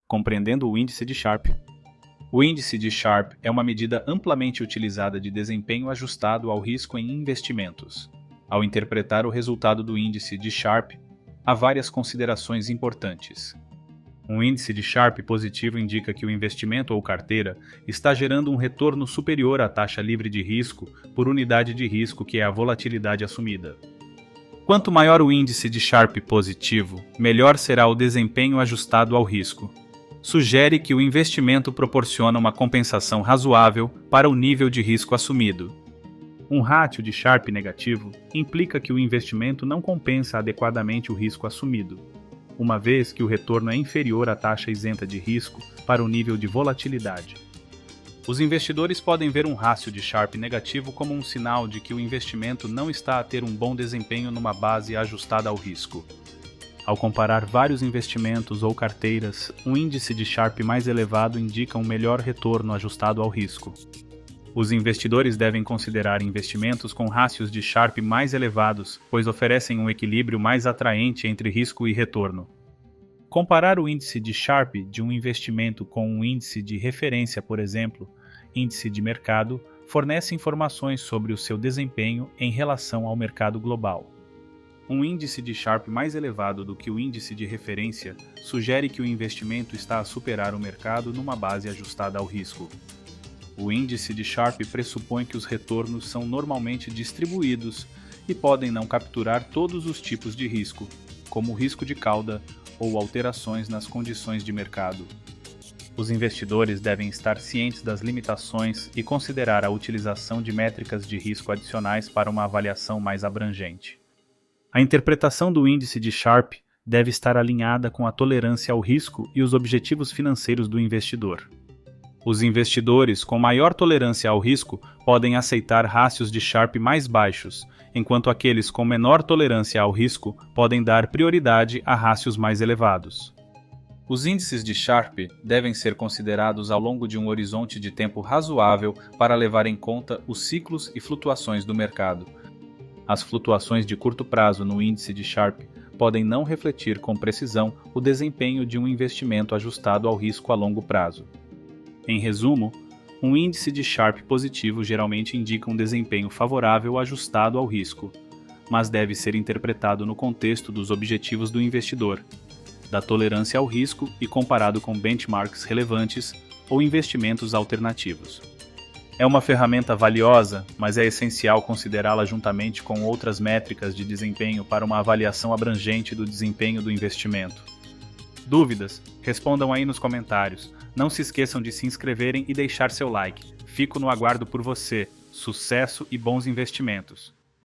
Compreendendo o índice de Sharpe. O índice de Sharpe é uma medida amplamente utilizada de desempenho ajustado ao risco em investimentos. Ao interpretar o resultado do índice de Sharpe, há várias considerações importantes. Um índice de Sharpe positivo indica que o investimento ou carteira está gerando um retorno superior à taxa livre de risco por unidade de risco, que é a volatilidade assumida. Quanto maior o índice de Sharpe positivo, melhor será o desempenho ajustado ao risco. Sugere que o investimento proporciona uma compensação razoável para o nível de risco assumido. Um ratio de Sharpe negativo implica que o investimento não compensa adequadamente o risco assumido, uma vez que o retorno é inferior à taxa isenta de risco para o nível de volatilidade. Os investidores podem ver um ratio de Sharpe negativo como um sinal de que o investimento não está a ter um bom desempenho numa base ajustada ao risco. Ao comparar vários investimentos ou carteiras, um índice de Sharpe mais elevado indica um melhor retorno ajustado ao risco. Os investidores devem considerar investimentos com ratios de Sharpe mais elevados, pois oferecem um equilíbrio mais atraente entre risco e retorno. Comparar o índice de Sharpe de um investimento com um índice de referência, por exemplo, índice de mercado, fornece informações sobre o seu desempenho em relação ao mercado global. Um índice de Sharpe mais elevado do que o índice de referência sugere que o investimento está a superar o mercado numa base ajustada ao risco. O índice de Sharpe pressupõe que os retornos são normalmente distribuídos e podem não capturar todos os tipos de risco, como o risco de cauda ou alterações nas condições de mercado. Os investidores devem estar cientes das limitações e considerar a utilização de métricas de risco adicionais para uma avaliação mais abrangente. A interpretação do índice de Sharpe deve estar alinhada com a tolerância ao risco e os objetivos financeiros do investidor. Os investidores com maior tolerância ao risco podem aceitar ratios de Sharpe mais baixos, enquanto aqueles com menor tolerância ao risco podem dar prioridade a ratios mais elevados. Os índices de Sharpe devem ser considerados ao longo de um horizonte de tempo razoável para levar em conta os ciclos e flutuações do mercado. As flutuações de curto prazo no índice de Sharpe podem não refletir com precisão o desempenho de um investimento ajustado ao risco a longo prazo. Em resumo, um índice de Sharpe positivo geralmente indica um desempenho favorável ajustado ao risco, mas deve ser interpretado no contexto dos objetivos do investidor, da tolerância ao risco e comparado com benchmarks relevantes ou investimentos alternativos. É uma ferramenta valiosa, mas é essencial considerá-la juntamente com outras métricas de desempenho para uma avaliação abrangente do desempenho do investimento. Dúvidas? Respondam aí nos comentários. Não se esqueçam de se inscreverem e deixar seu like. Fico no aguardo por você. Sucesso e bons investimentos!